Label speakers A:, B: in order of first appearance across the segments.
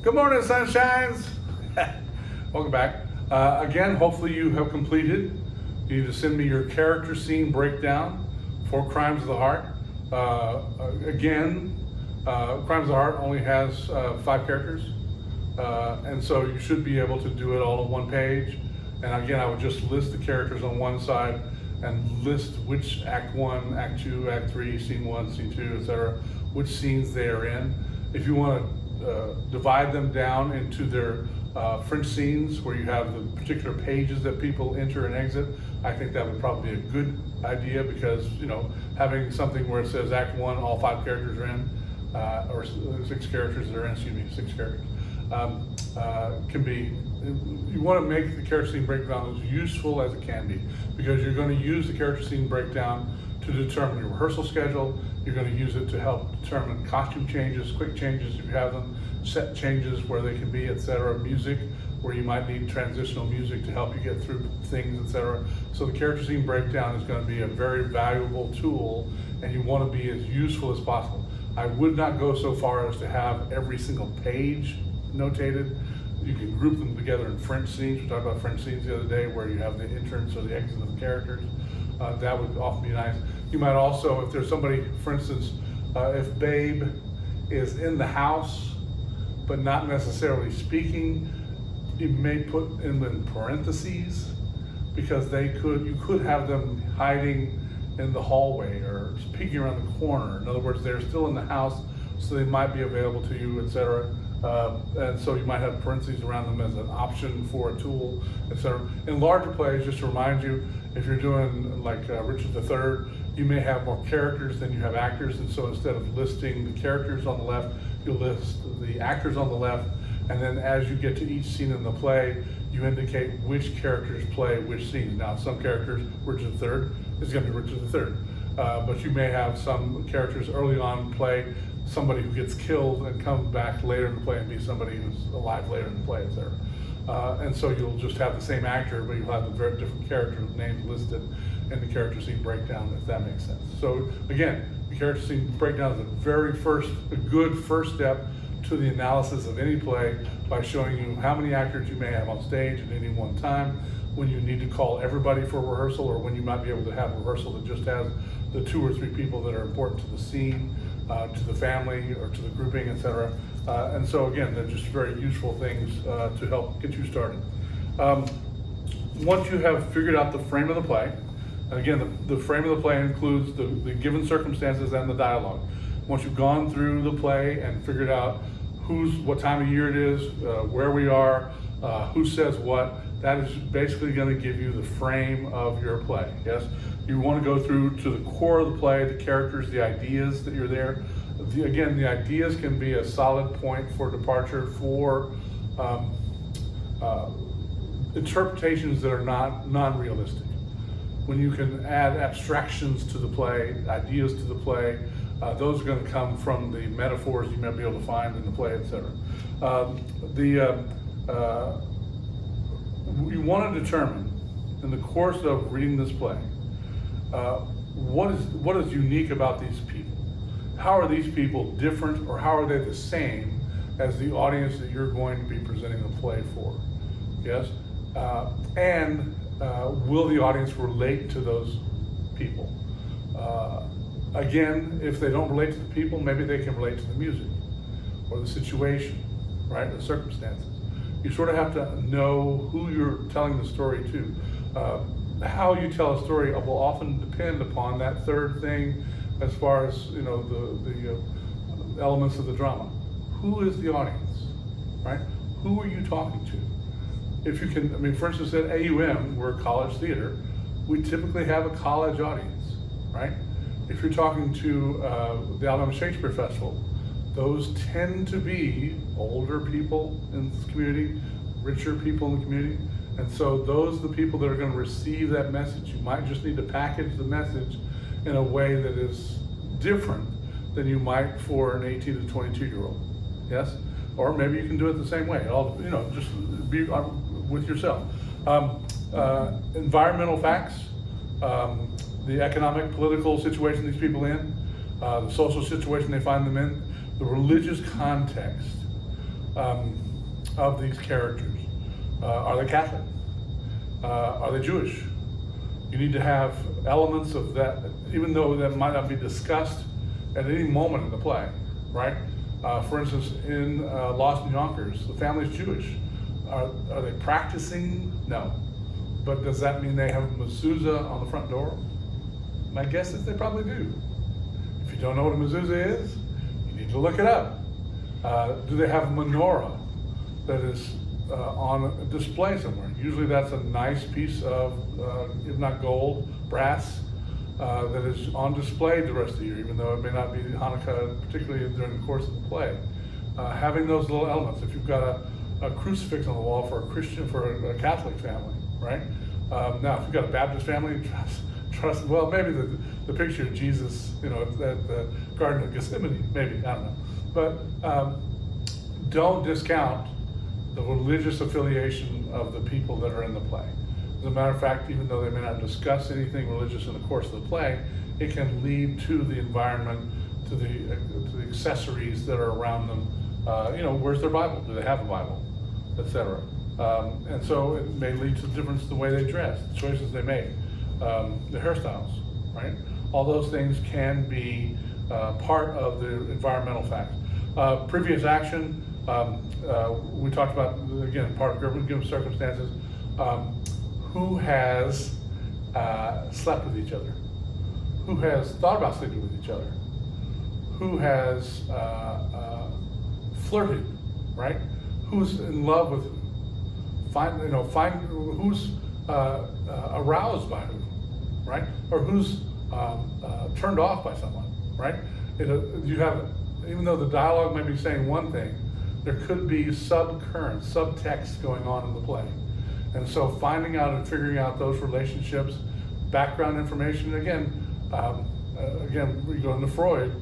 A: Good morning, sunshines. Welcome back. Again, hopefully you have completed. You need to send me your character scene breakdown for Crimes of the Heart. Crimes of the Heart only has 5 characters, and so you should be able to do it all on one page. And again, I would just list the characters on one side and list which Act 1, Act 2, Act 3, Scene 1, Scene 2, etc., which scenes they are in. If you want to divide them down into their French scenes where you have the particular pages that people enter and exit, I think that would probably be a good idea, because having something where it says Act 1, all 5 characters are in, or 6 characters are in, 6 characters, can be, you want to make the character scene breakdown as useful as it can be, because you're going to use the character scene breakdown to determine your rehearsal schedule. You're going to use it to help determine costume changes, quick changes if you have them, set changes where they can be, etc., music where you might need transitional music to help you get through things, etc. So the character scene breakdown is going to be a very valuable tool, and you want to be as useful as possible. I would not go so far as to have every single page notated. You can group them together in French scenes. We talked about French scenes the other day where you have the entrance or the exit of the characters. That would often be nice. You might also, if there's somebody, for instance, if Babe is in the house but not necessarily speaking, you may put in parentheses, because you could have them hiding in the hallway or peeking around the corner. In other words, they're still in the house, so they might be available to you, etc. And so you might have parentheses around them as an option for a tool, etc. In larger plays, just to remind you, if you're doing like Richard III, you may have more characters than you have actors, and so instead of listing the characters on the left, you'll list the actors on the left, and then as you get to each scene in the play, you indicate which characters play which scenes. Now, some characters, Richard III is going to be Richard III, but you may have some characters early on play somebody who gets killed and comes back later in the play and be somebody who's alive later in the play, etc. And so you'll just have the same actor, but you'll have the very different character names listed in the character scene breakdown, if that makes sense. So again, the character scene breakdown is a good first step to the analysis of any play, by showing you how many actors you may have on stage at any one time, when you need to call everybody for rehearsal, or when you might be able to have a rehearsal that just has the 2 or 3 people that are important to the scene, to the family or to the grouping, etc. And so again, they're just very useful things to help get you started. Once you have figured out the frame of the play, and again, the frame of the play includes the given circumstances and the dialogue. Once you've gone through the play and figured out what time of year it is, where we are, who says what, that is basically going to give you the frame of your play. Yes, you want to go through to the core of the play, the characters, the ideas that you're there. Again, the ideas can be a solid point for departure for interpretations that are non-realistic. When you can add abstractions to the play, ideas to the play, those are going to come from the metaphors you may be able to find in the play, etc. You want to determine, in the course of reading this play, what is unique about these people. How are these people different, or how are they the same as the audience that you're going to be presenting the play for? Yes, and will the audience relate to those people? Again, if they don't relate to the people, maybe they can relate to the music or the situation, right? The circumstances. You sort of have to know who you're telling the story to. How you tell a story will often depend upon that third thing, as far as the elements of the drama. Who is the audience, right? Who are you talking to? If you can, for instance, at AUM, we're a college theater, we typically have a college audience, right? If you're talking to the Alabama Shakespeare Festival, those tend to be older people in this community, richer people in the community, and so those are the people that are going to receive that message. You might just need to package the message in a way that is different than you might for an 18 to 22-year-old, yes? Or maybe you can do it the same way. Just be with yourself. Environmental facts, the economic, political situation these people in, the social situation they find them in, the religious context, of these characters. Are they Catholic? Are they Jewish? You need to have elements of that, even though that might not be discussed at any moment in the play, right? For instance, in Lost in Yonkers, the family's Jewish. Are they practicing? No. But does that mean they have a mezuzah on the front door? My guess is they probably do. If you don't know what a mezuzah is, you need to look it up. Do they have a menorah that is on display somewhere? Usually that's a nice piece of, if not gold, brass, that is on display the rest of the year, even though it may not be Hanukkah, particularly during the course of the play. Having those little elements. If you've got a crucifix on the wall for a Christian, for a Catholic family, right? Now, if you've got a Baptist family, trust. Well, maybe the picture of Jesus, at the Garden of Gethsemane, maybe, I don't know. But don't discount the religious affiliation of the people that are in the play. As a matter of fact, even though they may not discuss anything religious in the course of the play, it can lead to the environment, to the accessories that are around them. Where's their Bible? Do they have a Bible? Etc. And so it may lead to difference in the way they dress, the choices they make, the hairstyles, right? All those things can be part of the environmental facts. Previous action, we talked about, again, part of given circumstances. Who has slept with each other? Who has thought about sleeping with each other? Who has flirted, right? Who's in love with who? Find who's aroused by who, right? Or who's turned off by someone, right? You have, even though the dialogue may be saying one thing, there could be subcurrents, subtext going on in the play. And so finding out and figuring out those relationships, background information, again, we go into Freud,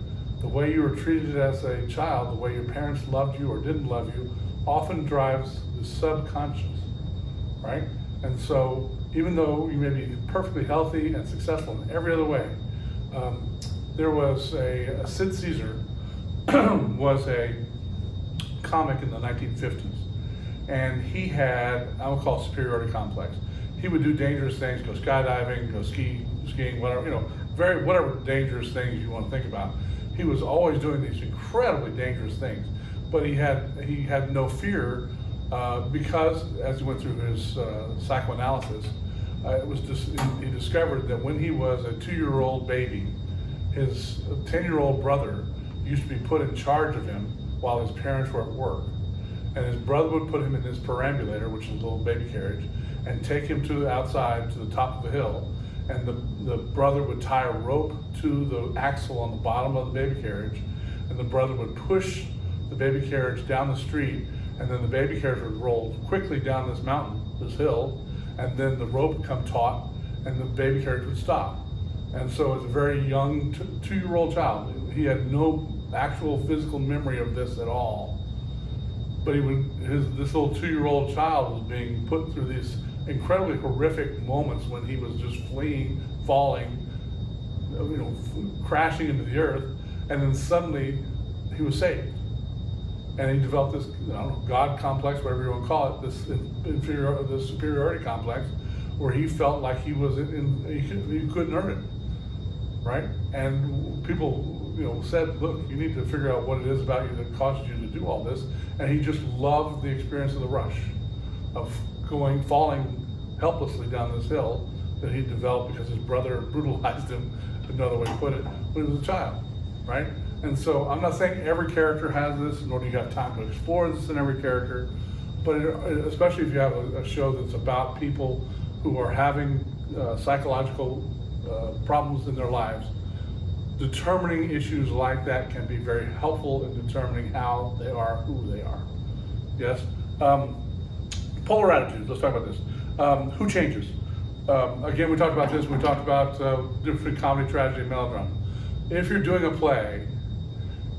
A: the way you were treated as a child, the way your parents loved you or didn't love you, often drives the subconscious, right? And so even though you may be perfectly healthy and successful in every other way, there was Sid Caesar was a comic in the 1950s. And he had, I would call it superiority complex. He would do dangerous things, go skydiving, go skiing, whatever, whatever dangerous things you want to think about. He was always doing these incredibly dangerous things, but he had no fear because, as he went through his psychoanalysis, he discovered that when he was a 2-year-old baby, his 10-year-old brother used to be put in charge of him while his parents were at work. And his brother would put him in his perambulator, which is a little baby carriage, and take him to the outside, to the top of the hill. And the brother would tie a rope to the axle on the bottom of the baby carriage, and the brother would push the baby carriage down the street, and then the baby carriage would roll quickly down this mountain, this hill, and then the rope would come taut, and the baby carriage would stop. And so as a very young 2-year-old child, he had no actual physical memory of this at all. But this little 2-year-old child was being put through these incredibly horrific moments when he was just fleeing, falling, crashing into the earth, and then suddenly he was saved. And he developed this, God complex, whatever you want to call it, this superiority complex, where he felt like he couldn't earn it, right? And people, said, look, you need to figure out what it is about you that caused you to do all this. And he just loved the experience of the rush, of falling helplessly down this hill that he developed because his brother brutalized him, another way to put it, when he was a child, right? And so I'm not saying every character has this, nor do you have time to explore this in every character, but especially if you have a show that's about people who are having psychological problems in their lives, determining issues like that can be very helpful in determining how they are, who they are. Yes? Polar attitudes, let's talk about this. Who changes? Again, we talked about this, we talked about different comedy, tragedy, and melodrama. If you're doing a play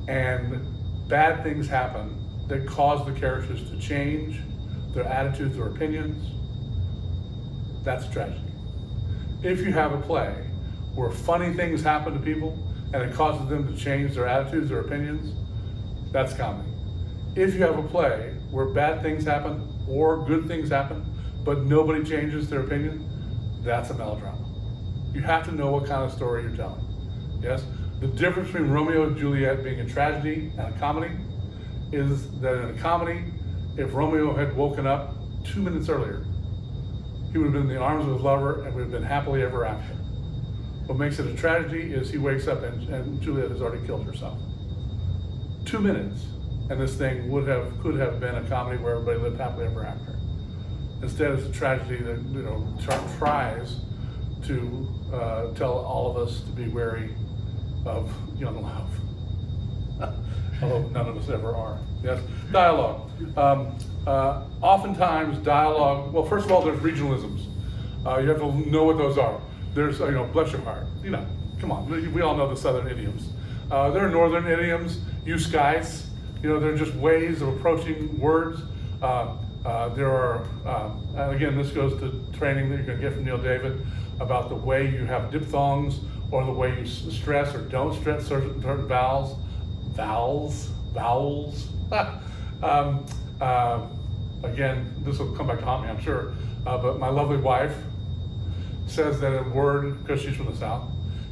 A: and bad things happen that cause the characters to change their attitudes or opinions, that's a tragedy. If you have a play where funny things happen to people and it causes them to change their attitudes or opinions, that's comedy. If you have a play where bad things happen or good things happen, but nobody changes their opinion, that's a melodrama. You have to know what kind of story you're telling. Yes? The difference between Romeo and Juliet being a tragedy and a comedy is that in a comedy, if Romeo had woken up 2 minutes earlier, he would have been in the arms of his lover and would have been happily ever after. What makes it a tragedy is he wakes up and Juliet has already killed herself. 2 minutes, and this thing could have been a comedy where everybody lived happily ever after. Instead, it's a tragedy that tries to tell all of us to be wary of young love, although none of us ever are. Yes, dialogue. Oftentimes, dialogue. Well, first of all, there's regionalisms. You have to know what those are. There's, bless your heart. Come on. We all know the Southern idioms. There are Northern idioms. You skies. They're just ways of approaching words. There are, and again, this goes to training that you're going to get from Neil David about the way you have diphthongs or the way you stress or don't stress certain vowels. Again, this will come back to haunt me, I'm sure, but my lovely wife says that a word, because she's from the South,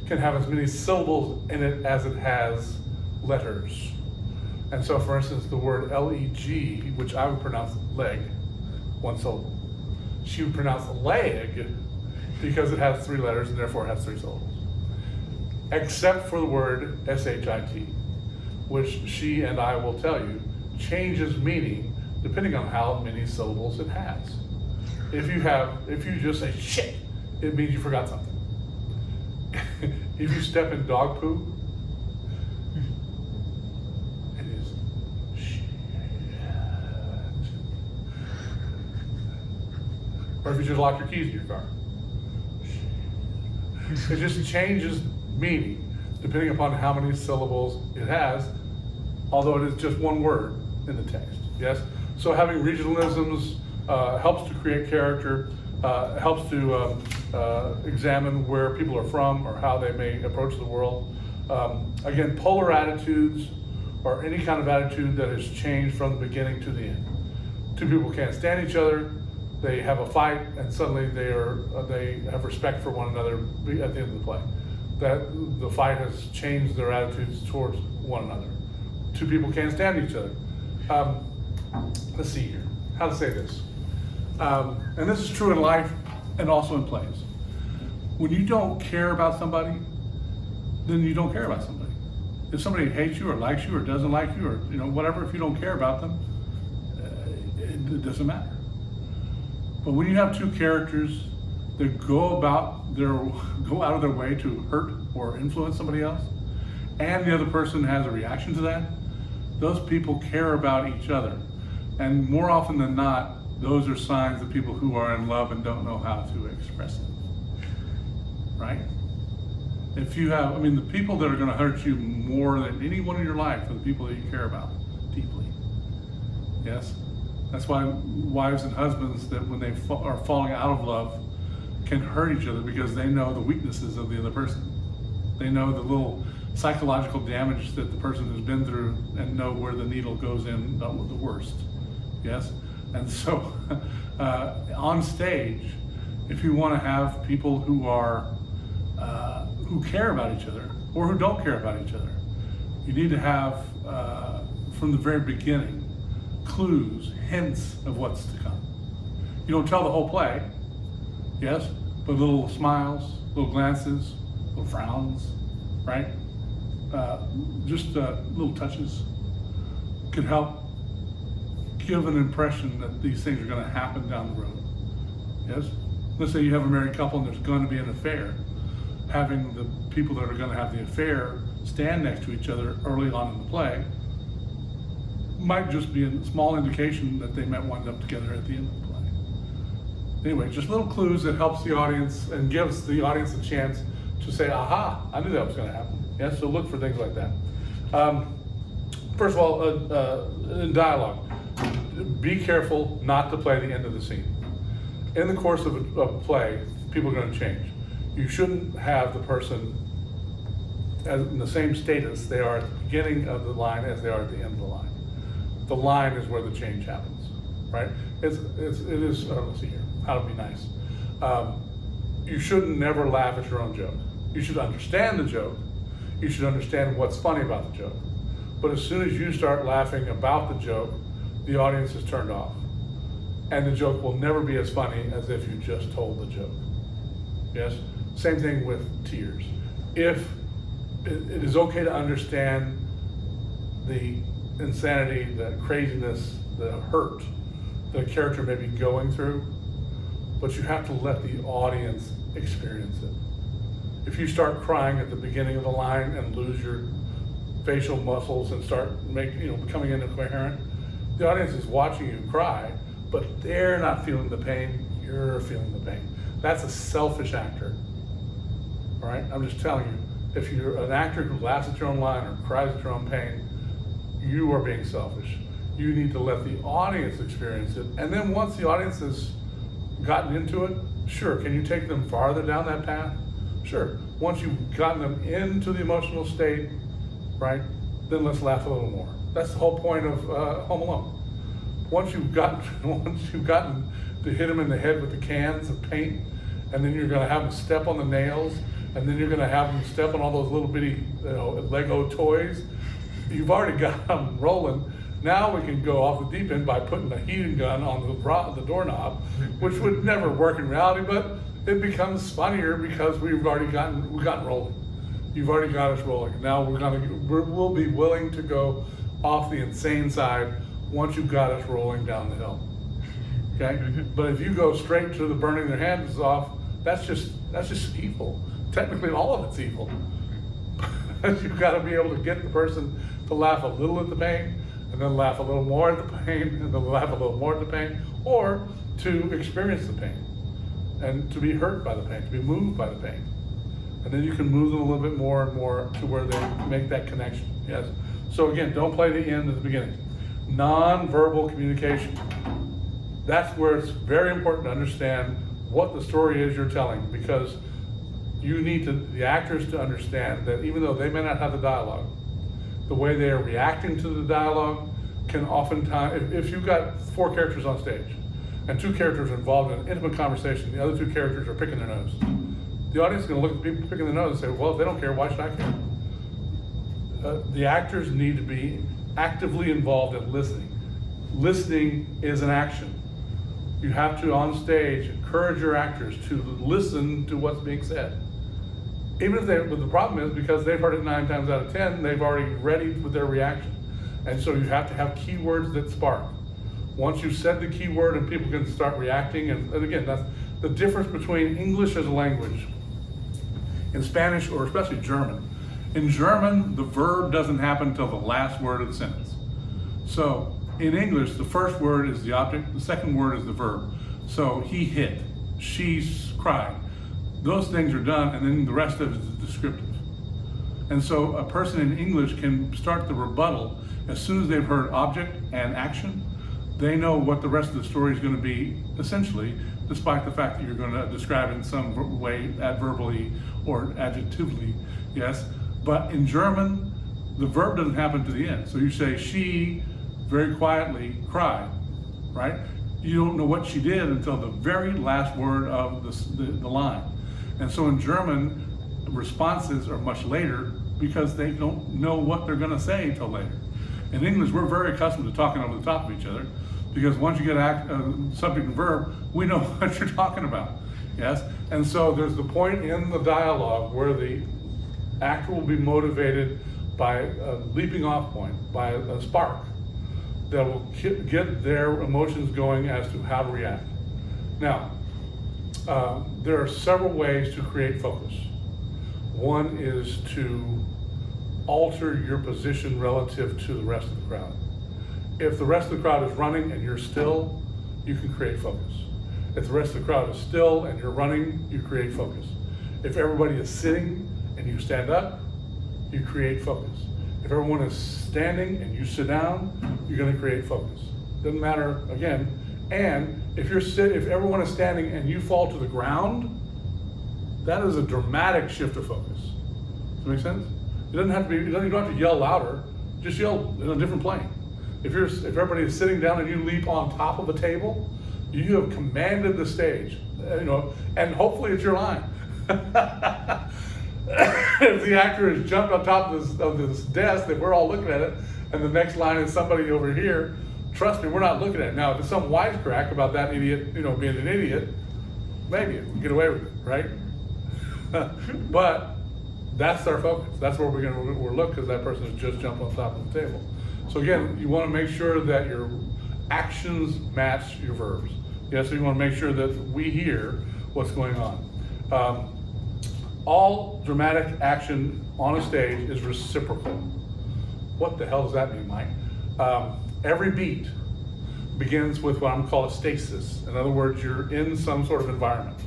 A: can have as many syllables in it as it has letters. And so, for instance, the word L-E-G, which I would pronounce leg, one syllable. She would pronounce leg because it has 3 letters and therefore it has 3 syllables. Except for the word S-H-I-T, which she and I will tell you changes meaning depending on how many syllables it has. If you just say shit, it means you forgot something. If you step in dog poo, it is shit. Or if you just lock your keys in your car. It just changes meaning depending upon how many syllables it has, although it is just one word in the text. Yes? So having regionalisms helps to create character, helps to examine where people are from or how they may approach the world. Again, polar attitudes or any kind of attitude that has changed from the beginning to the end. 2 people can't stand each other, they have a fight, and suddenly they have respect for one another at the end of the play. That the fight has changed their attitudes towards one another. 2 people can't stand each other. Let's see here, how to say this. And this is true in life and also in plays. When you don't care about somebody, then you don't care about somebody. If somebody hates you or likes you or doesn't like you or whatever, if you don't care about them, it doesn't matter. But when you have 2 characters that go out of their way to hurt or influence somebody else, and the other person has a reaction to that, those people care about each other. And more often than not, those are signs of people who are in love and don't know how to express it. Right? If you have, the people that are going to hurt you more than anyone in your life are the people that you care about deeply. Yes? That's why wives and husbands, that when they are falling out of love, can hurt each other because they know the weaknesses of the other person. They know the little psychological damage that the person has been through and know where the needle goes in the worst. Yes? And so on stage, if you want to have people who care about each other or who don't care about each other, you need to have, from the very beginning, clues, hints of what's to come. You don't tell the whole play, yes, but little smiles, little glances, little frowns, right? Just little touches could help give an impression that these things are going to happen down the road. Yes? Let's say you have a married couple and there's going to be an affair. Having the people that are going to have the affair stand next to each other early on in the play might just be a small indication that they might wind up together at the end of the play. Anyway, just little clues that helps the audience and gives the audience a chance to say, aha, I knew that was going to happen. Yes, so look for things like that. First of all, in dialogue, be careful not to play the end of the scene. In the course of a play, people are going to change. You shouldn't have the person in the same status they are at the beginning of the line as they are at the end of the line. the line is where the change happens, right? It is, let's see here, how to be nice. You shouldn't never laugh at your own joke. You should understand the joke. You should understand what's funny about the joke. But as soon as you start laughing about the joke, the audience is turned off. And the joke will never be as funny as if you just told the joke. Yes? Same thing with tears. If it is okay to understand the insanity, the craziness, the hurt that a character may be going through, but you have to let the audience experience it. If you start crying at the beginning of the line and lose your facial muscles and start becoming incoherent, the audience is watching you cry, but they're not feeling the pain, you're feeling the pain. That's a selfish actor. All right, I'm just telling you, if you're an actor who laughs at your own line or cries at your own pain, you are being selfish. You need to let the audience experience it. And then once the audience has gotten into it, sure, can you take them farther down that path? Sure. Once you've gotten them into the emotional state, right, then let's laugh a little more. That's the whole point of Home Alone. Once you've gotten to hit them in the head with the cans of paint, and then you're gonna have them step on the nails, and then you're gonna have them step on all those little bitty Lego toys, you've already got them rolling. Now we can go off the deep end by putting a heating gun on the doorknob, which would never work in reality, but it becomes funnier because we've gotten rolling. You've already got us rolling. Now we'll be willing to go off the insane side once you've got us rolling down the hill. Okay? But if you go straight to the burning their hands off, that's just evil. Technically, all of it's evil. You've got to be able to get the person to laugh a little at the pain, and then laugh a little more at the pain, and then laugh a little more at the pain, or to experience the pain, and to be hurt by the pain, to be moved by the pain. And then you can move them a little bit more and more to where they make that connection, yes? So again, don't play the end at the beginning. Non-verbal communication. That's where it's very important to understand what the story is you're telling, because you need the actors to understand that even though they may not have the dialogue, the way they are reacting to the dialogue can oftentimes, if you've got 4 characters on stage and 2 characters are involved in an intimate conversation, the other 2 characters are picking their nose. The audience is gonna look at the people picking their nose and say, well, if they don't care, why should I care? The actors need to be actively involved in listening. Listening is an action. You have to, on stage, encourage your actors to listen to what's being said. But the problem is because they've heard it 9 times out of 10, they've already readied with their reaction. And so you have to have keywords that spark. Once you've said the keyword and people can start reacting, and again, that's the difference between English as a language and Spanish, or especially German. In German, the verb doesn't happen until the last word of the sentence. So in English, the first word is the object, the second word is the verb. So he hit, she cried. Those things are done, and then the rest of it is descriptive. And so a person in English can start the rebuttal as soon as they've heard object and action. They know what the rest of the story is going to be, essentially, despite the fact that you're going to describe it in some way adverbally or adjectively, yes. But in German, the verb doesn't happen to the end. So you say, she very quietly cried, right? You don't know what she did until the very last word of the line. And so in German, responses are much later because they don't know what they're going to say until later. In English, we're very accustomed to talking over the top of each other because once you get subject and verb, we know what you're talking about, yes? And so there's the point in the dialogue where the actor will be motivated by a leaping off point, by a spark that will get their emotions going as to how to react. Now, there are several ways to create focus. One is to alter your position relative to the rest of the crowd. If the rest of the crowd is running and you're still, you can create focus. If the rest of the crowd is still and you're running, you create focus. If everybody is sitting and you stand up, you create focus. If everyone is standing and you sit down, you're going to create focus. Doesn't matter, again. And if everyone is standing and you fall to the ground, that is a dramatic shift of focus. Does that make sense? It doesn't have to be, you don't have to yell louder, just yell in a different plane. If everybody is sitting down and you leap on top of a table, you have commanded the stage, and hopefully it's your line. If the actor has jumped on top of this desk, that we're all looking at it, and the next line is somebody over here, trust me, we're not looking at it. Now, if it's some wisecrack about that idiot, being an idiot, maybe we get away with it, right? But that's our focus. That's where we're look, because that person has just jumped on top of the table. So again, you want to make sure that your actions match your verbs. Yes, so you want to make sure that we hear what's going on. All dramatic action on a stage is reciprocal. What the hell does that mean, Mike? Every beat begins with what I'm calling a stasis. In other words, you're in some sort of environment.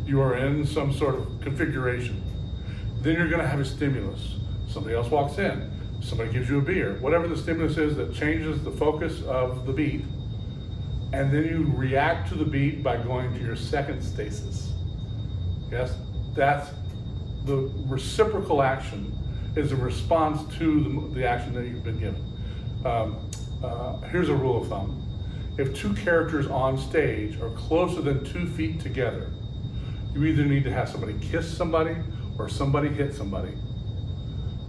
A: You are in some sort of configuration. Then you're going to have a stimulus. Somebody else walks in. Somebody gives you a beer. Whatever the stimulus is that changes the focus of the beat. And then you react to the beat by going to your second stasis. Yes, that's the reciprocal action, is a response to the action that you've been given. Here's a rule of thumb. If two characters on stage are closer than 2 feet together, you either need to have somebody kiss somebody or somebody hit somebody.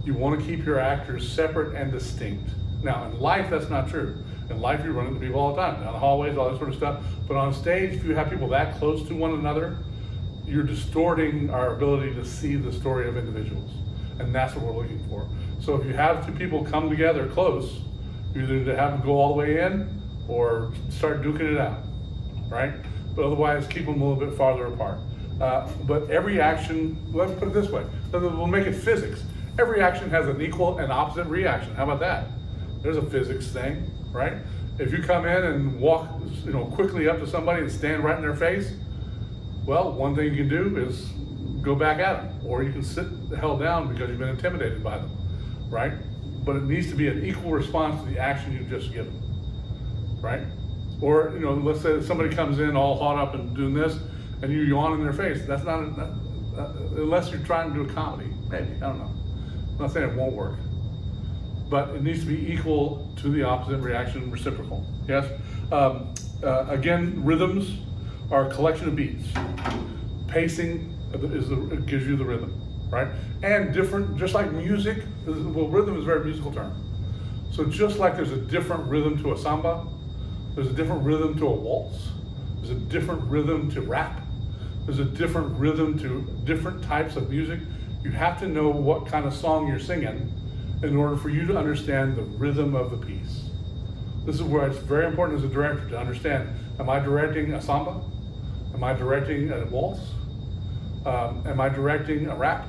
A: You want to keep your actors separate and distinct. Now, in life, that's not true. In life, you run into people all the time, down the hallways, all that sort of stuff. But on stage, if you have people that close to one another, you're distorting our ability to see the story of individuals. And that's what we're looking for. So if you have two people come together close, you either need to have them go all the way in or start duking it out, right? But otherwise, keep them a little bit farther apart. But every action, let's put it this way, we'll make it physics. Every action has an equal and opposite reaction. How about that? There's a physics thing, right? If you come in and walk, quickly up to somebody and stand right in their face, well, one thing you can do is go back at them, or you can sit the hell down because you've been intimidated by them, right? But it needs to be an equal response to the action you've just given, right? Or, let's say that somebody comes in all hot up and doing this, and you yawn in their face. That's not, unless you're trying to do a comedy, maybe, I don't know. I'm not saying it won't work, but it needs to be equal to the opposite reaction, reciprocal, yes? Again, rhythms are a collection of beats. Pacing gives you the rhythm, right? And different, just like music, rhythm is a very musical term. So just like there's a different rhythm to a samba, there's a different rhythm to a waltz, there's a different rhythm to rap, there's a different rhythm to different types of music. You have to know what kind of song you're singing in order for you to understand the rhythm of the piece. This is where it's very important as a director to understand, am I directing a samba? Am I directing a waltz? Am I directing a rap,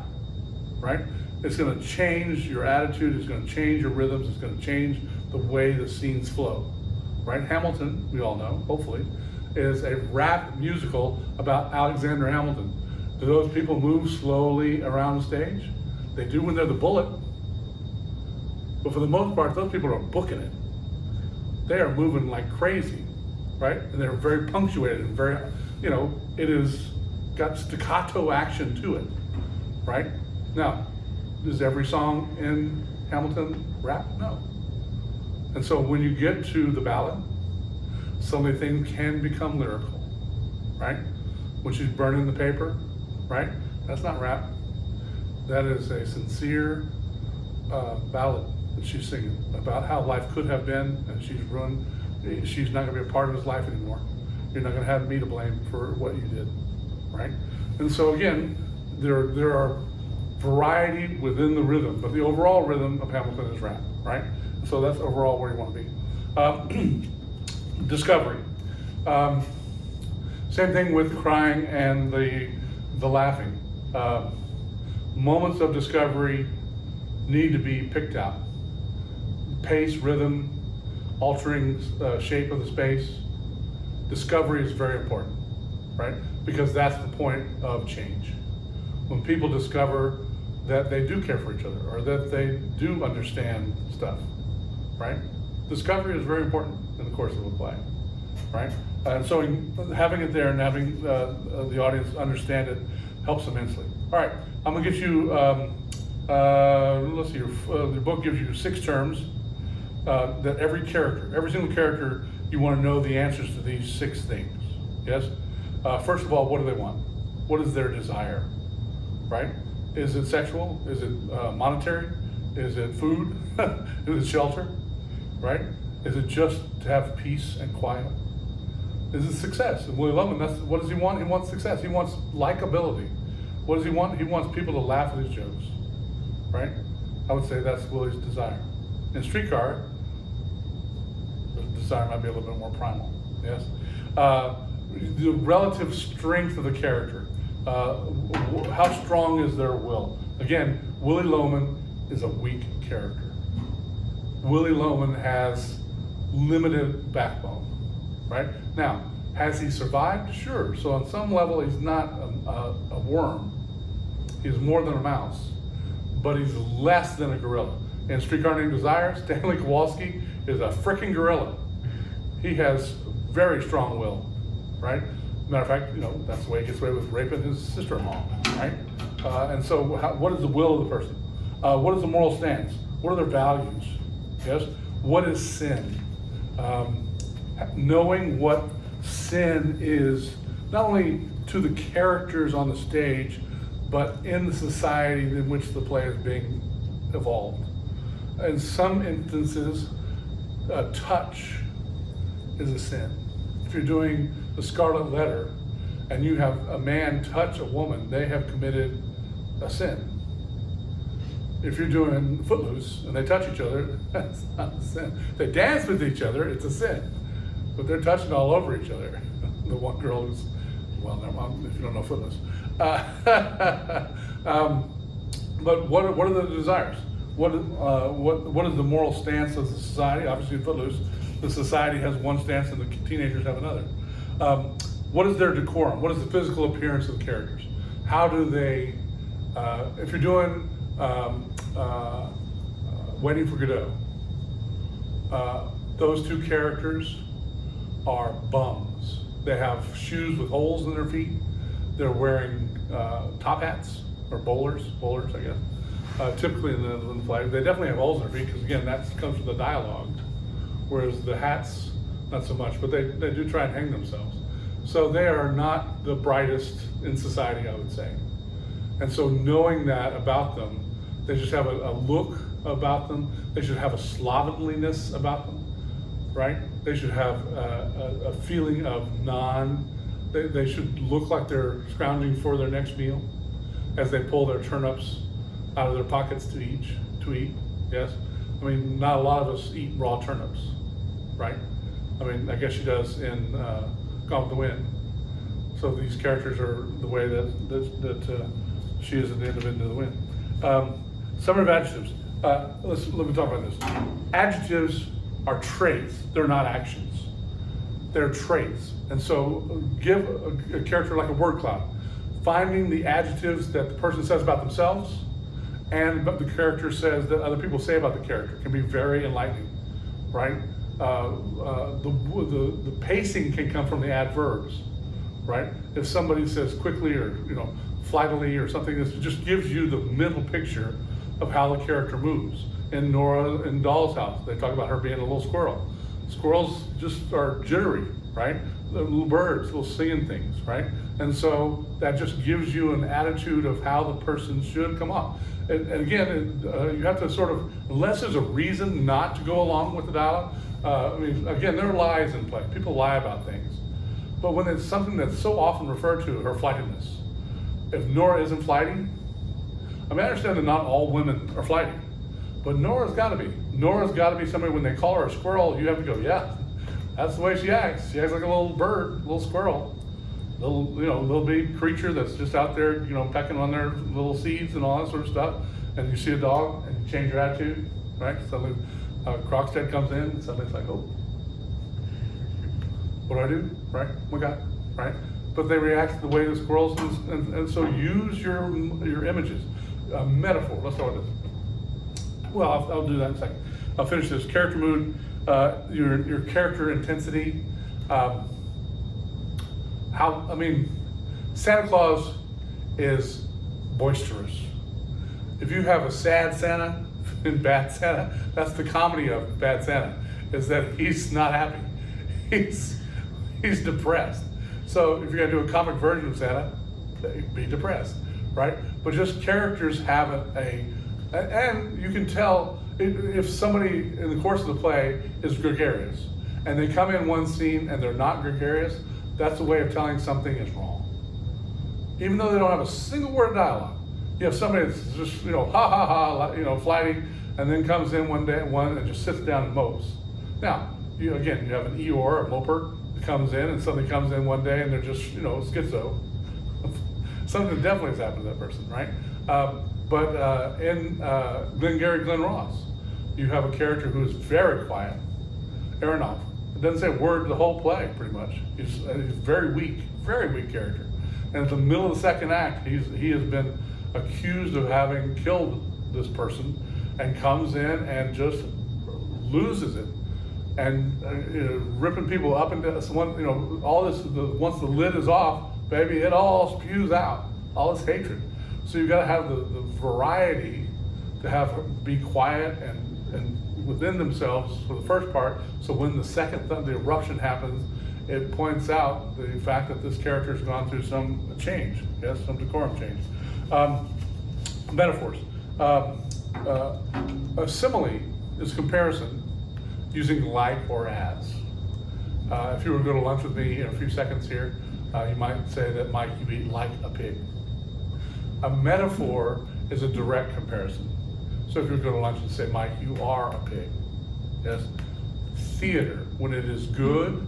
A: right? It's gonna change your attitude, it's gonna change your rhythms, it's gonna change the way the scenes flow, right? Hamilton, we all know, hopefully, is a rap musical about Alexander Hamilton. Do those people move slowly around the stage? They do when they're the bullet. But for the most part, those people are booking it. They are moving like crazy, right? And they're very punctuated and very, it is got staccato action to it, right? Now, is every song in Hamilton rap? No. And so when you get to the ballad, some of the things can become lyrical, right? When she's burning the paper, right? That's not rap. That is a sincere ballad that she's singing about how life could have been, and she's ruined. She's not gonna be a part of his life anymore. You're not gonna have me to blame for what you did, right? And so again, there are variety within the rhythm, but the overall rhythm of Hamilton is rap, right? So that's overall where you want to be. Discovery. Same thing with crying and the laughing. Moments of discovery need to be picked out. Pace, rhythm, altering shape of the space. Discovery is very important, right? Because that's the point of change. When people discover that they do care for each other or that they do understand stuff, right? Discovery is very important in the course of a play, right? And so having it there and having the audience understand it helps immensely. All right, I'm gonna get you, let's see, your book gives you 6 terms. that every single character, you want to know the answers to these 6 things. Yes? First of all, what do they want? What is their desire? Right? Is it sexual? Is it monetary? Is it food? Is it shelter? Right? Is it just to have peace and quiet? Is it success? And Willie Loman, what does he want? He wants success. He wants likability. What does he want? He wants people to laugh at his jokes. Right? I would say that's Willie's desire. In Streetcar, the desire might be a little bit more primal. Yes? The relative strength of the character. How strong is their will? Again, Willie Loman is a weak character. Willie Loman has limited backbone, right? Now, has he survived? Sure. So on some level, he's not a worm. He's more than a mouse, but he's less than a gorilla. In Streetcar Named Desire, Stanley Kowalski is a freaking gorilla. He has very strong will, right? Matter of fact, that's the way he gets away with raping his sister-in-law, right? And so what is the will of the person? What is the moral stance? What are their values? Yes? What is sin? Knowing what sin is, not only to the characters on the stage, but in the society in which the play is being evolved. In some instances, a touch is a sin. If you're doing the Scarlet Letter and you have a man touch a woman, they have committed a sin. If you're doing Footloose and they touch each other, that's not a sin. If they dance with each other, it's a sin. But they're touching all over each other. The one girl who's, well, never mind, if you don't know Footloose. But what are the desires? What is the moral stance of the society? Obviously, in Footloose, the society has one stance and the teenagers have another. What is their decorum? What is the physical appearance of the characters? How do they, if you're doing Waiting for Godot, those 2 characters are bums. They have shoes with holes in their feet. They're wearing top hats, or bowlers, I guess. Typically in the play, they definitely have holes in their feet, because again, that comes from the dialogue. Whereas the hats, not so much, but they do try and hang themselves. So they are not the brightest in society, I would say. And so knowing that about them, they just have a look about them. They should have a slovenliness about them, right? They should have a feeling of they should look like they're scrounging for their next meal as they pull their turnips out of their pockets to eat, yes? I mean, not a lot of us eat raw turnips, right? I mean, I guess she does in Gone with the Wind. So these characters are the way that she is at the end of Into the Wind. Summary of adjectives. Let me talk about this. Adjectives are traits, they're not actions. They're traits. And so give a character like a word cloud, finding the adjectives that the person says about themselves and what the character says that other people say about the character can be very enlightening, right? The pacing can come from the adverbs, right? If somebody says quickly or flightily or something, this just gives you the mental picture of how the character moves. In Nora in Doll's House, they talk about her being a little squirrel. Squirrels just are jittery, right? They're little birds, little singing things, right? And so that just gives you an attitude of how the person should come off. And again, you have to sort of, unless there's a reason not to go along with the dialogue, I mean, again, there are lies in play. People lie about things. But when it's something that's so often referred to, her flightiness. If Nora isn't flighty, I mean, I understand that not all women are flighty, but Nora's gotta be. Nora's gotta be somebody, when they call her a squirrel, you have to go, yeah, that's the way she acts. She acts like a little bird, a little squirrel. Little bitty creature that's just out there, pecking on their little seeds and all that sort of stuff. And you see a dog and you change your attitude, right? Suddenly, Krogstad comes in and suddenly it's like, oh, what do I do, right? Oh my God, right? But they react the way the squirrels, and so use your images. Metaphor, let's start with this. Well, I'll do that in a second. I'll finish this. Character mood, your character intensity. Santa Claus is boisterous. If you have a sad Santa, in Bad Santa, that's the comedy of Bad Santa, is that he's not happy. He's depressed. So if you're gonna do a comic version of Santa, be depressed, right? But just characters have and you can tell if somebody in the course of the play is gregarious, and they come in one scene and they're not gregarious, that's a way of telling something is wrong. Even though they don't have a single word of dialogue. You have somebody that's just, ha ha ha, flighty, and then comes in one day and just sits down and mopes. Now, you have an Eeyore, a moper, that comes in, and somebody comes in one day and they're just, schizo. Something definitely has happened to that person, right? But in Glengarry Glen Ross, you have a character who is very quiet, Aronoff. It doesn't say a word the whole play, pretty much. He's very weak character. And at the middle of the second act, he has been accused of having killed this person, and comes in and just loses it, and ripping people up into all this. Once the lid is off, baby, it all spews out, all this hatred. So you've got to have the variety to be quiet and within themselves for the first part. So when the eruption happens, it points out the fact that this character has gone through some change, some decorum change. Metaphors. A simile is comparison using like or as. If you were to go to lunch with me in a few seconds here, you might say that, Mike, you eat like a pig. A metaphor is a direct comparison. So if you were to go to lunch and say, Mike, you are a pig. Yes? Theater, when it is good,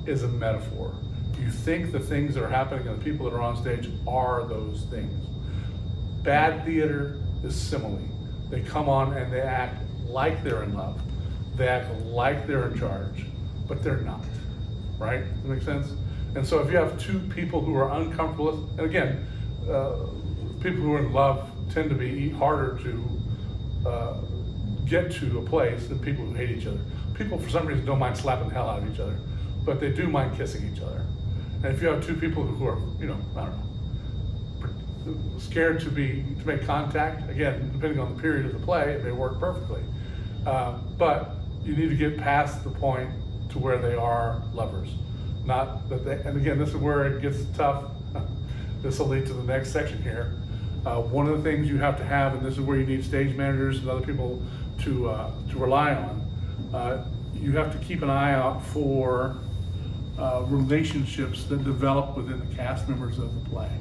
A: is a metaphor. You think the things that are happening and the people that are on stage are those things. Bad theater is simile. They come on and they act like they're in love. They act like they're in charge, but they're not, right? Does that make sense? And so if you have two people who are uncomfortable, and again, people who are in love tend to be harder to get to a place than people who hate each other. People, for some reason, don't mind slapping the hell out of each other, but they do mind kissing each other. And if you have two people who are, scared to make contact, again, depending on the period of the play, it may work perfectly. But you need to get past the point to where they are lovers. Not that they, and again, this is where it gets tough. This will lead to the next section here. One of the things you have to have, and this is where you need stage managers and other people to rely on, you have to keep an eye out for relationships that develop within the cast members of the play.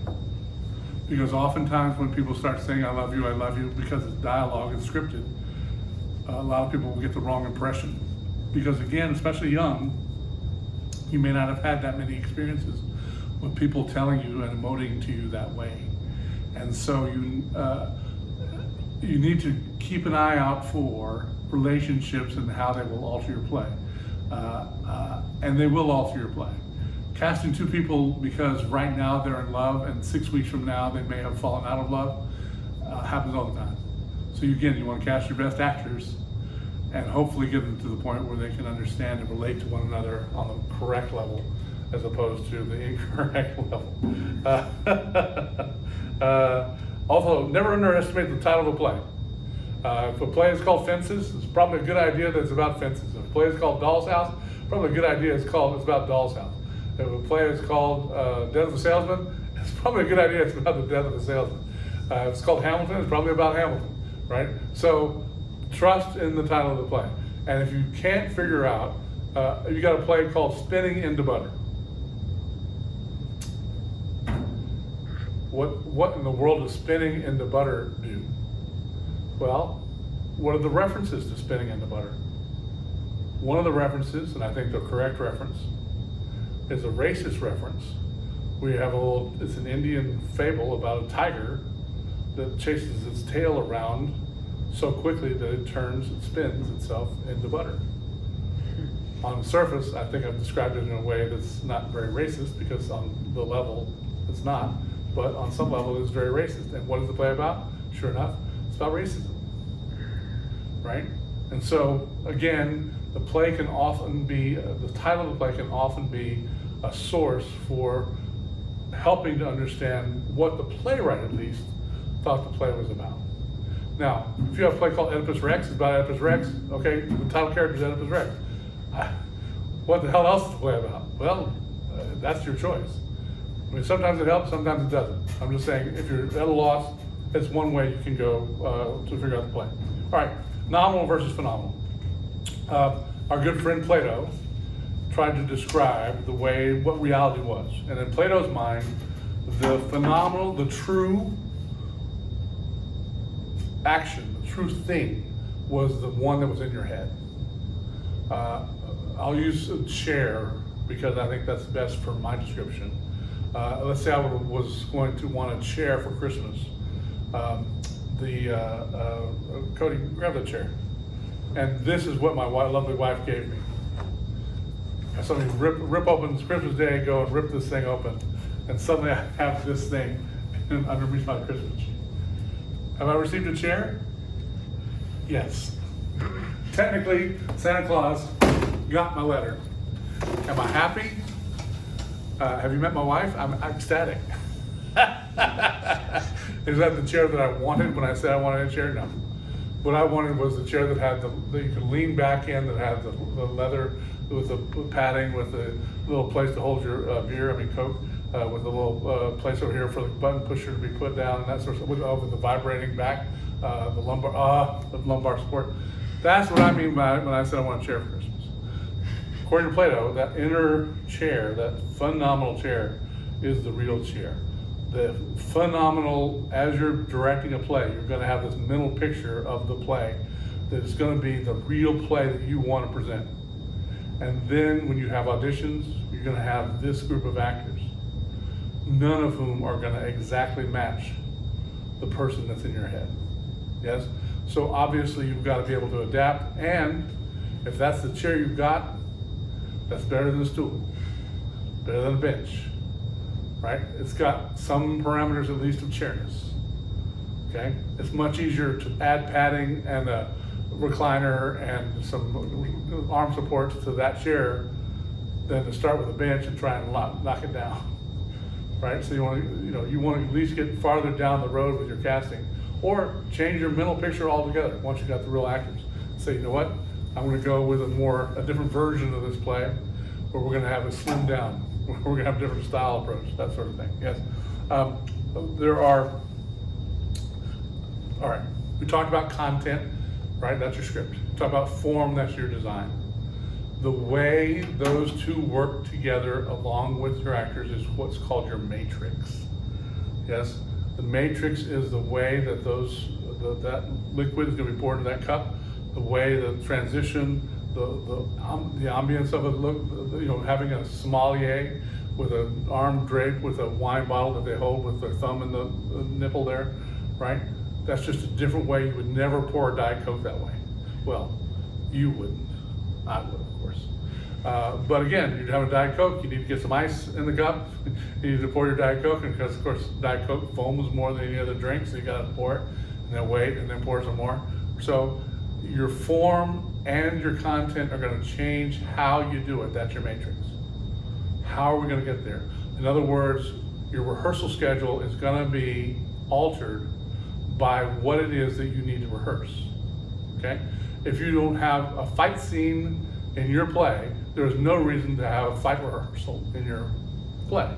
A: Because oftentimes when people start saying, I love you, because it's dialogue and scripted, a lot of people will get the wrong impression. Because again, especially young, you may not have had that many experiences with people telling you and emoting to you that way. And so you need to keep an eye out for relationships and how they will alter your play. And they will alter your play. Casting two people because right now they're in love and 6 weeks from now they may have fallen out of love happens all the time. So you want to cast your best actors and hopefully get them to the point where they can understand and relate to one another on the correct level as opposed to the incorrect level. Also, never underestimate the title of a play. If a play is called Fences, it's probably a good idea that it's about fences. If a play is called Doll's House, probably a good idea it's about Doll's House. If a play is called Death of a Salesman, it's probably a good idea it's about the death of a salesman. If it's called Hamilton, it's probably about Hamilton, right? So trust in the title of the play. And if you can't figure out, you got a play called Spinning into Butter. What in the world does spinning into butter do? Well, what are the references to spinning into butter? One of the references, and I think the correct reference, is a racist reference. We have it's an Indian fable about a tiger that chases its tail around so quickly that it spins itself into butter. On the surface, I think I've described it in a way that's not very racist because on the level it's not, but on some level it is very racist. And what is the play about? Sure enough, it's about racism, right? And so again, the play can often be, the title of the play can often be a source for helping to understand what the playwright at least thought the play was about. Now, if you have a play called Oedipus Rex, it's about Oedipus Rex, okay, the title character is Oedipus Rex. What the hell else is the play about? Well, that's your choice. I mean, sometimes it helps, sometimes it doesn't. I'm just saying, if you're at a loss, it's one way you can go to figure out the play. All right, nominal versus phenomenal. Our good friend Plato tried to describe what reality was. And in Plato's mind, the phenomenal, the true action, the true thing, was the one that was in your head. I'll use a chair because I think that's best for my description. Let's say I was going to want a chair for Christmas. Cody, grab the chair. And this is what my lovely wife gave me. I suddenly rip open Christmas Day, go and rip this thing open, and suddenly I have this thing underneath my Christmas tree. Have I received a chair? Yes. Technically, Santa Claus got my letter. Am I happy? Have you met my wife? I'm ecstatic. Is that the chair that I wanted when I said I wanted a chair? No. What I wanted was the chair that had that you could lean back in, that had the leather with the padding, with the little place to hold your beer, Coke, with a little place over here for the button pusher to be put down, and that sort of stuff, with the vibrating back, the lumbar support. That's what I mean by when I said I want a chair for Christmas. According to Plato, that inner chair, that phenomenal chair, is the real chair. The phenomenal, as you're directing a play, you're going to have this mental picture of the play that is going to be the real play that you want to present. And then when you have auditions, you're going to have this group of actors, none of whom are going to exactly match the person that's in your head. Yes? So obviously you've got to be able to adapt, and if that's the chair you've got, that's better than a stool, better than a bench, right? It's got some parameters at least of chairness, okay? It's much easier to add padding and a recliner and some arm supports to that chair than to start with a bench and try and knock it down, right? So you want to at least get farther down the road with your casting, or change your mental picture altogether once you got the real actors. Say, you know what? I'm going to go with a different version of this play, where we're going to have it slimmed down. We're going to have a different style approach, that sort of thing. Yes. All right. We talked about content, right? That's your script. We talked about form, that's your design. The way those two work together along with your actors is what's called your matrix. Yes. The matrix is the way that that liquid is going to be poured into that cup, the way the transition, the ambience of it, having a sommelier with an arm draped with a wine bottle that they hold with their thumb in the nipple there, right? That's just a different way. You would never pour a Diet Coke that way. Well, you wouldn't. I would, of course. But again, you'd have a Diet Coke, you need to get some ice in the cup, you need to pour your Diet Coke, and because of course Diet Coke foams more than any other drink, so you gotta pour it, and then wait, and then pour some more. So your form and your content are gonna change how you do it. That's your matrix. How are we gonna get there? In other words, your rehearsal schedule is gonna be altered by what it is that you need to rehearse, okay? If you don't have a fight scene in your play, there's no reason to have a fight rehearsal in your play.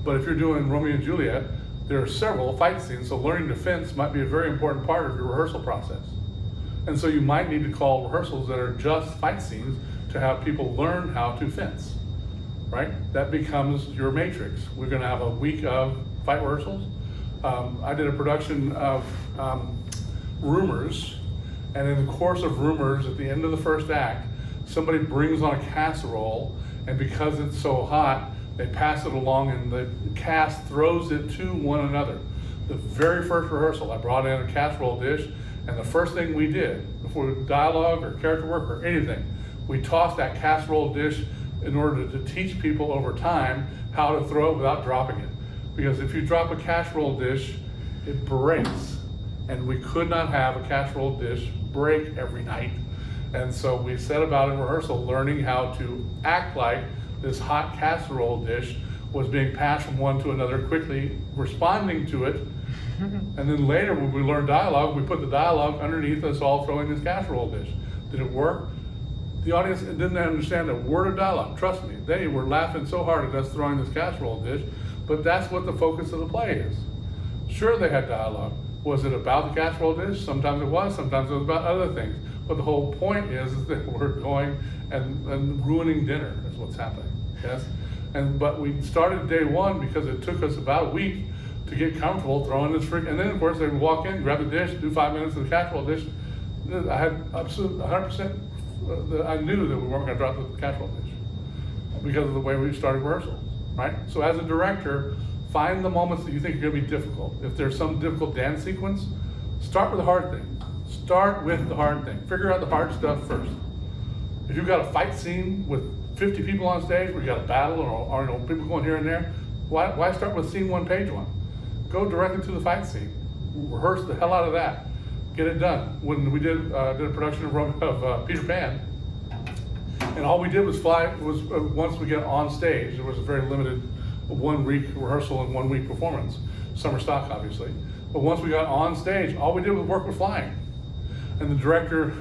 A: But if you're doing Romeo and Juliet, there are several fight scenes, so learning defense might be a very important part of your rehearsal process. And so you might need to call rehearsals that are just fight scenes to have people learn how to fence, right? That becomes your matrix. We're gonna have a week of fight rehearsals. I did a production of Rumors, and in the course of Rumors, at the end of the first act, somebody brings on a casserole, and because it's so hot, they pass it along and the cast throws it to one another. The very first rehearsal, I brought in a casserole dish, and the first thing we did, before dialogue or character work or anything, we tossed that casserole dish in order to teach people over time how to throw it without dropping it. Because if you drop a casserole dish, it breaks. And we could not have a casserole dish break every night. And so we set about in rehearsal learning how to act like this hot casserole dish was being passed from one to another quickly, responding to it And then later, when we learned dialogue, we put the dialogue underneath us all throwing this casserole dish. Did it work? The audience didn't understand a word of dialogue. Trust me, they were laughing so hard at us throwing this casserole dish, but that's what the focus of the play is. Sure, they had dialogue. Was it about the casserole dish? Sometimes it was, sometimes it was about other things. But the whole point is that we're going and ruining dinner is what's happening, yes? But we started day one because it took us about a week to get comfortable throwing this and then of course they would walk in, grab the dish, do 5 minutes of the casserole dish. I had absolute 100%, I knew that we weren't gonna drop the casserole dish because of the way we started rehearsal, right? So as a director, find the moments that you think are gonna be difficult. If there's some difficult dance sequence, start with the hard thing. Start with the hard thing. Figure out the hard stuff first. If you've got a fight scene with 50 people on stage where you got a battle or people going here and there, why start with scene one, page one? Go directly to the fight scene. Rehearse the hell out of that. Get it done. When we did a production of Peter Pan, and all we did was once we get on stage, there was a very limited 1 week rehearsal and 1 week performance, summer stock obviously. But once we got on stage, all we did was work with flying. And the director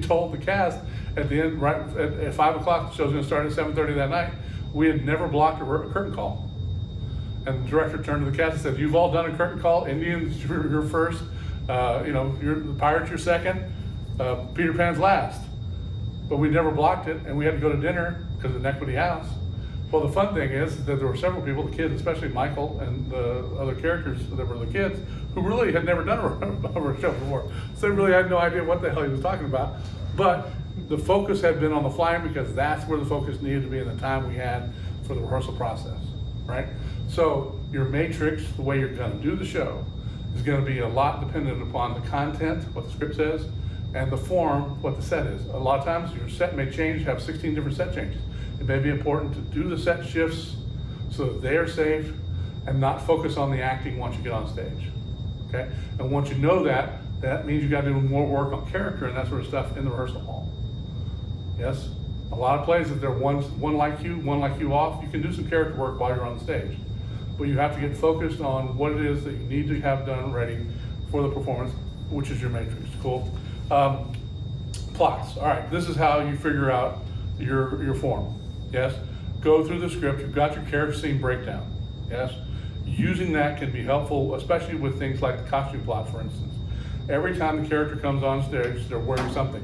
A: told the cast at the end, right at 5 o'clock, the show's gonna start at 7:30 that night, we had never blocked a curtain call. And the director turned to the cast and said, "You've all done a curtain call. Indians, you're first. The Pirates, you're second. Peter Pan's last." But we never blocked it, and we had to go to dinner because of the Equity House. Well, the fun thing is that there were several people, the kids, especially Michael and the other characters that were the kids, who really had never done a show before. So they really had no idea what the hell he was talking about. But the focus had been on the flying because that's where the focus needed to be in the time we had for the rehearsal process, right? So your matrix, the way you're gonna do the show, is gonna be a lot dependent upon the content, what the script says, and the form, what the set is. A lot of times your set may change, have 16 different set changes. It may be important to do the set shifts so that they are safe and not focus on the acting once you get on stage, okay? And once you know that, that means you gotta do more work on character and that sort of stuff in the rehearsal hall. Yes? A lot of plays, if they're one like you off, you can do some character work while you're on stage. But you have to get focused on what it is that you need to have done ready for the performance, which is your matrix, cool? Plots, all right, this is how you figure out your form, yes? Go through the script, you've got your character scene breakdown, yes? Using that can be helpful, especially with things like the costume plot, for instance. Every time the character comes on stage, they're wearing something,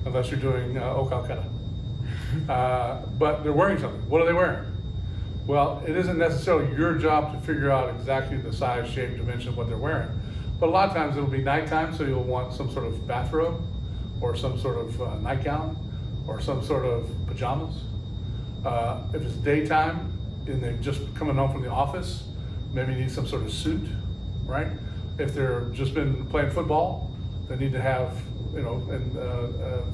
A: unless you're doing O Calcutta. But they're wearing something. What are they wearing? Well, it isn't necessarily your job to figure out exactly the size, shape, dimension of what they're wearing. But a lot of times it'll be nighttime, so you'll want some sort of bathrobe, or some sort of nightgown, or some sort of pajamas. If it's daytime and they've just coming home from the office, maybe you need some sort of suit, right? If they're just been playing football, they need to have,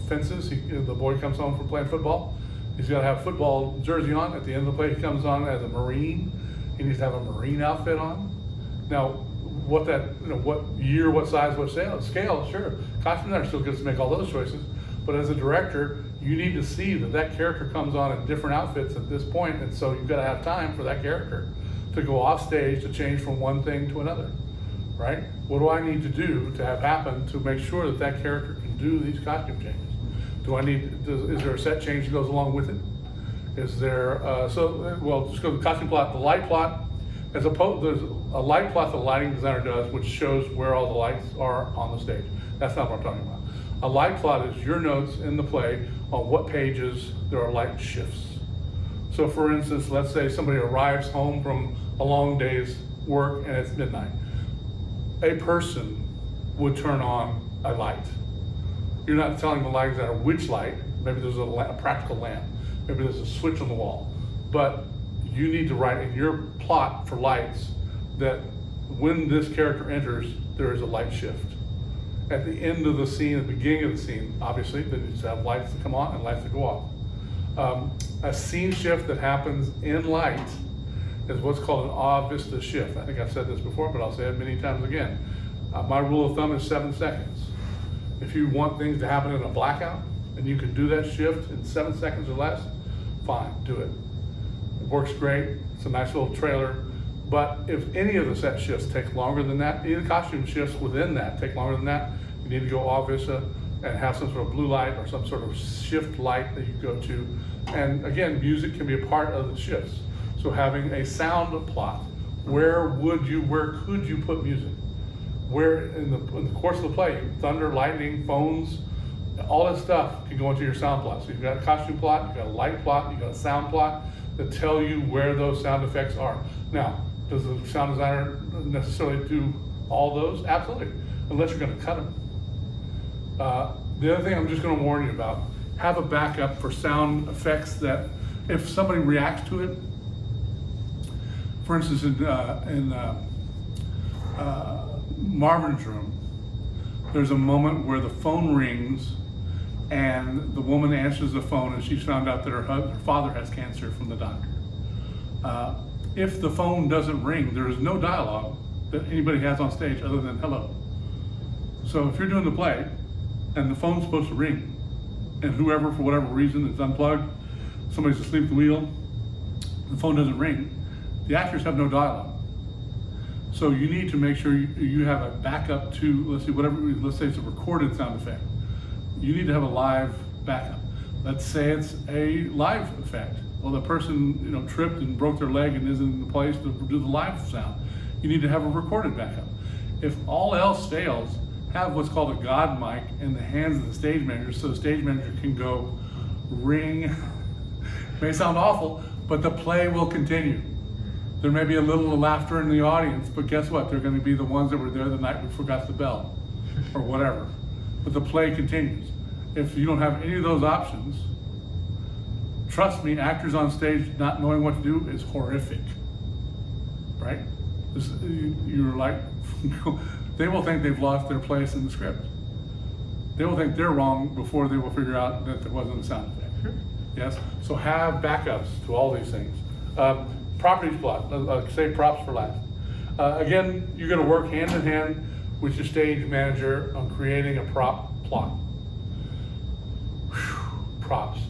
A: fences. The boy comes home from playing football. He's got to have a football jersey on. At the end of the play, he comes on as a Marine. He needs to have a Marine outfit on. Now, what year, what size, what scale, sure. Costume designer still gets to make all those choices. But as a director, you need to see that character comes on in different outfits at this point, and so you've got to have time for that character to go off stage to change from one thing to another, right? What do I need to do to have happen to make sure that character can do these costume changes? Is there a set change that goes along with it? Is there, just go to the costume plot, the light plot, there's a light plot the lighting designer does, which shows where all the lights are on the stage. That's not what I'm talking about. A light plot is your notes in the play on what pages there are light shifts. So for instance, let's say somebody arrives home from a long day's work and it's midnight. A person would turn on a light. You're not telling the light designer which light. Maybe there's a practical lamp. Maybe there's a switch on the wall. But you need to write in your plot for lights that when this character enters, there is a light shift. At the end of the scene, at the beginning of the scene, obviously, there needs to have lights that come on and lights that go off. A scene shift that happens in light is what's called an a vista shift. I think I've said this before, but I'll say it many times again. My rule of thumb is 7 seconds. If you want things to happen in a blackout, and you can do that shift in 7 seconds or less, fine, do it. It works great. It's a nice little trailer. But if any of the set shifts take longer than that, any of the costume shifts within that take longer than that, you need to go off Vista and have some sort of blue light or some sort of shift light that you go to. And again, music can be a part of the shifts. So having a sound plot, where could you put music? Where in the course of the play, thunder, lightning, phones, all that stuff can go into your sound plot. So you've got a costume plot, you've got a light plot, you've got a sound plot that tell you where those sound effects are. Now, does the sound designer necessarily do all those? Absolutely, unless you're going to cut them. The other thing I'm just going to warn you about, have a backup for sound effects that if somebody reacts to it. For instance, in Marvin's Room, there's a moment where the phone rings and the woman answers the phone and she's found out that her father has cancer from the doctor. If the phone doesn't ring, there is no dialogue that anybody has on stage other than hello. So if you're doing the play and the phone's supposed to ring and whoever, for whatever reason, is unplugged, somebody's asleep at the wheel, the phone doesn't ring, the actors have no dialogue. So you need to make sure you have a backup to, let's say it's a recorded sound effect. You need to have a live backup. Let's say it's a live effect. Well, the person tripped and broke their leg and isn't in the place to do the live sound. You need to have a recorded backup. If all else fails, have what's called a God mic in the hands of the stage manager, so the stage manager can go ring. May sound awful, but the play will continue. There may be a little laughter in the audience, but guess what? They're going to be the ones that were there the night we forgot the bell, or whatever. But the play continues. If you don't have any of those options, trust me, actors on stage not knowing what to do is horrific, right? You're like, they will think they've lost their place in the script. They will think they're wrong before they will figure out that there wasn't a sound effect. Sure. Yes? So have backups to all these things. Properties plot, say props for last. Again, you're gonna work hand in hand with your stage manager on creating a prop plot. Whew, props.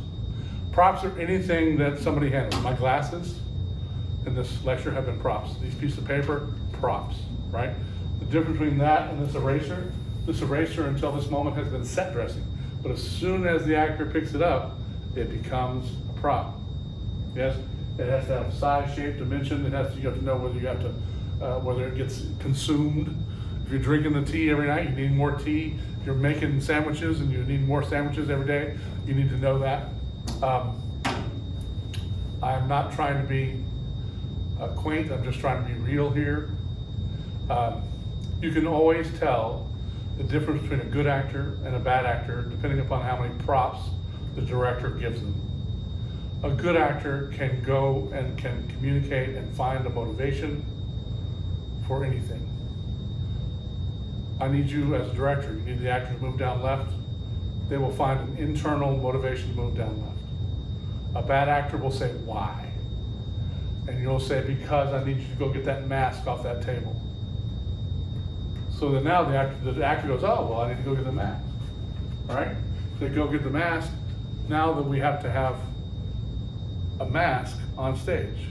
A: Props are anything that somebody handles. My glasses in this lecture have been props. These pieces of paper, props, right? The difference between that and this eraser until this moment has been set dressing. But as soon as the actor picks it up, it becomes a prop. Yes? It has to have size, shape, dimension. You have to know whether it gets consumed. If you're drinking the tea every night, you need more tea. If you're making sandwiches and you need more sandwiches every day, you need to know that. I'm not trying to be quaint, I'm just trying to be real here. You can always tell the difference between a good actor and a bad actor depending upon how many props the director gives them. A good actor can go and can communicate and find a motivation for anything. I need you as a director, you need the actor to move down left. They will find an internal motivation to move down left. A bad actor will say, why? And you'll say, because I need you to go get that mask off that table. So then now the actor goes, oh, well, I need to go get the mask, all right? They go get the mask. Now that we have to have a mask on stage.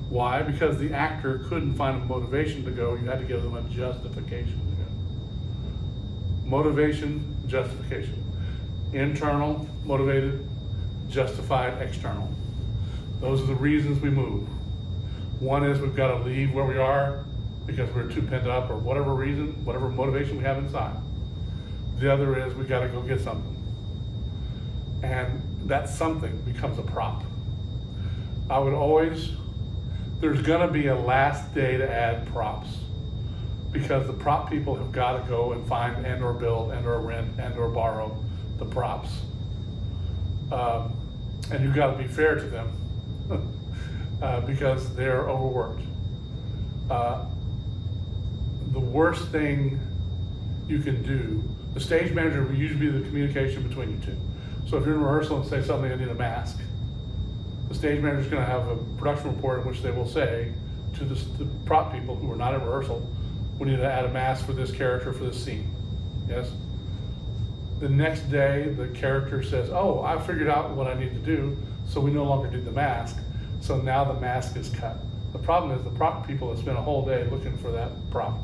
A: Why? Because the actor couldn't find a motivation to go, you had to give them a justification to go. Motivation, justification. Internal, motivated, justified, external. Those are the reasons we move. One is we've got to leave where we are because we're too pent up or whatever reason, whatever motivation we have inside. The other is we got to go get something. And that something becomes a prop. I would always, there's gonna be a last day to add props because the prop people have got to go and find and or build and or rent and or borrow the props. And you've got to be fair to them because they're overworked. The worst thing you can do, the stage manager will usually be the communication between you two. So if you're in rehearsal and say something, I need a mask, the stage manager is going to have a production report in which they will say to the prop people who are not at rehearsal, we need to add a mask for this character for this scene. Yes? The next day, the character says, oh, I figured out what I need to do, so we no longer need the mask. So now the mask is cut. The problem is the prop people have spent a whole day looking for that prop.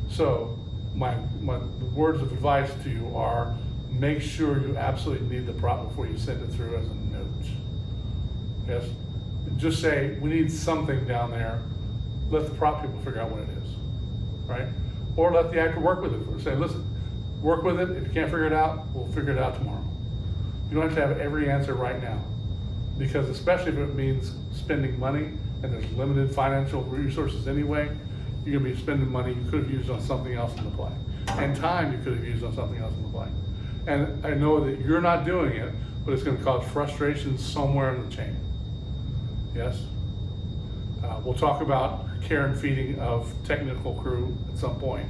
A: So the words of advice to you are, make sure you absolutely need the prop before you send it through as a note. Yes? Just say, we need something down there. Let the prop people figure out what it is, right? Or let the actor work with it. Or say, listen, work with it. If you can't figure it out, we'll figure it out tomorrow. You don't have to have every answer right now, because especially if it means spending money and there's limited financial resources anyway, you're gonna be spending money you could have used on something else in the play, and time you could have used on something else in the play. And I know that you're not doing it, but it's gonna cause frustration somewhere in the chain. Yes? We'll talk about care and feeding of technical crew at some point.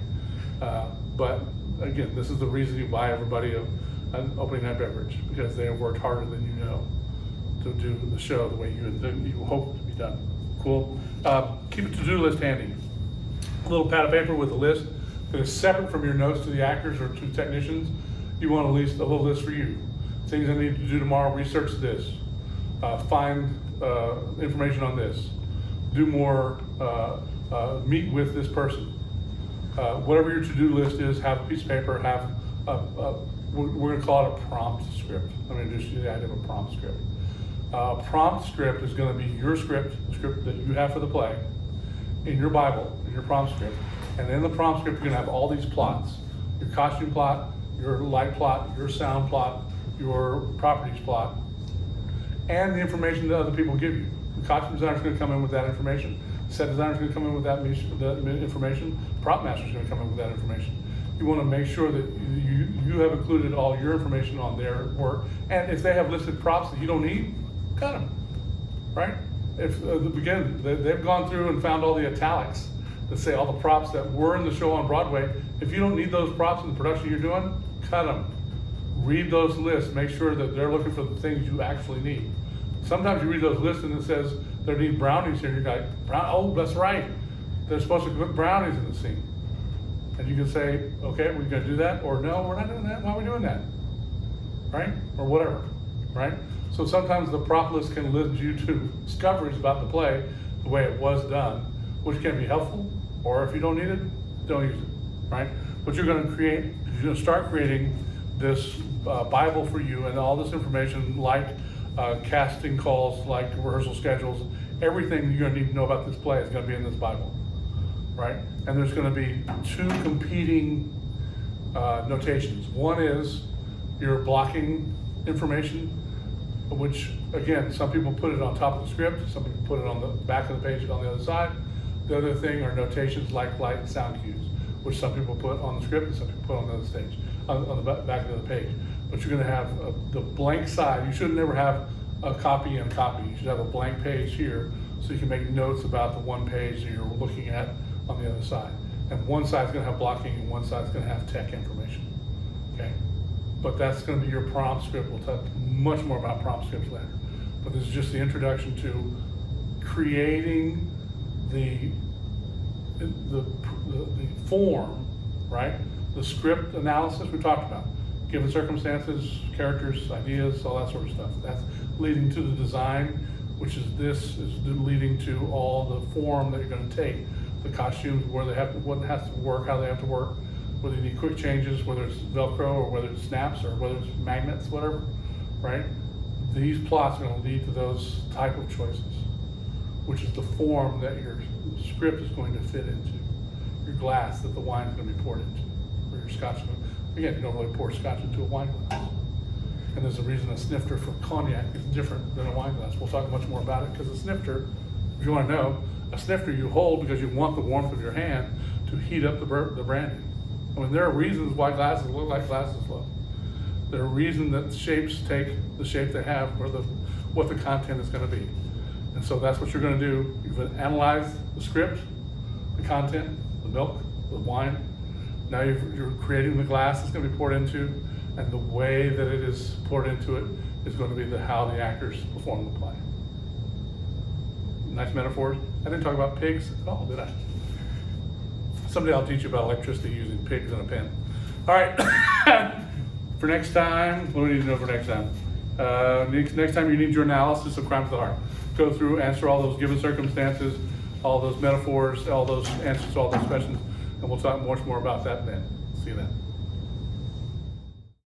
A: But again, this is the reason you buy everybody an opening night beverage, because they have worked harder than you know to do the show the way you hope it to be done. Cool. Keep a to-do list handy. A little pad of paper with a list that is separate from your notes to the actors or to technicians. You want at least a little list for you. Things I need to do tomorrow: research this, find information on this, do more, meet with this person. Whatever your to-do list is, have a piece of paper, have we're gonna call it a prompt script. I'm gonna introduce you to the idea of a prompt script. A prompt script is gonna be your script, the script that you have for the play, in your Bible, in your prompt script. And in the prompt script, you're gonna have all these plots: your costume plot, your light plot, your sound plot, your properties plot, and the information that other people give you. The costume designer's gonna come in with that information. Set designer's gonna come in with that information. Prop master's gonna come in with that information. You wanna make sure that you have included all your information on their work. And if they have listed props that you don't need, cut them, right? If again, they've gone through and found all the italics that say all the props that were in the show on Broadway. If you don't need those props in the production you're doing, cut them. Read those lists, make sure that they're looking for the things you actually need. Sometimes you read those lists and it says there need brownies here, and you're like, oh, that's right. They're supposed to put brownies in the scene. And you can say, okay, we're gonna do that, or no, we're not doing that, why are we doing that? Right? Or whatever, right? So sometimes the prop list can lead you to discoveries about the play, the way it was done, which can be helpful, or if you don't need it, don't use it, right? But you're gonna start creating this Bible for you, and all this information, like casting calls, like rehearsal schedules, everything you're gonna need to know about this play is gonna be in this Bible, right? And there's gonna be two competing notations. One is your blocking information, which again, some people put it on top of the script, some people put it on the back of the page on the other side. The other thing are notations like light and sound cues, which some people put on the script and some people put on the other stage, on the back of the page. But you're gonna have the blank side. You should never have a copy and copy. You should have a blank page here, so you can make notes about the one page that you're looking at on the other side. And one side's gonna have blocking and one side's gonna have tech information, okay? But that's gonna be your prompt script. We'll talk much more about prompt scripts later. But this is just the introduction to creating the form, right? The script analysis we talked about. Given circumstances, characters, ideas, all that sort of stuff. That's leading to the design, which is leading to all the form that you're gonna take. The costumes, where they have to, what has to work, how they have to work, whether you need quick changes, whether it's Velcro or whether it's snaps or whether it's magnets, whatever, right? These plots are gonna lead to those type of choices, which is the form that your script is going to fit into, your glass that the wine is gonna be poured into, or your scotch. Again, you don't really pour scotch into a wine glass. And there's a reason a snifter for cognac is different than a wine glass. We'll talk much more about it, because a snifter, if you wanna know, a snifter you hold because you want the warmth of your hand to heat up the brandy. I mean, there are reasons why glasses look like glasses look. There are reasons that shapes take the shape they have, or what the content is gonna be. And so that's what you're gonna do. You've analyzed the script, the content, the milk, the wine. Now you're creating the glass it's gonna be poured into, and the way that it is poured into it is gonna be how the actors perform the play. Nice metaphors. I didn't talk about pigs at all, did I? Someday I'll teach you about electricity using pigs and a pen. All right, for next time, what do we need to know for next time? Next time you need your analysis of Crimes of the Heart. Go through, answer all those given circumstances, all those metaphors, all those answers to all those questions, and we'll talk much more about that then. See you then.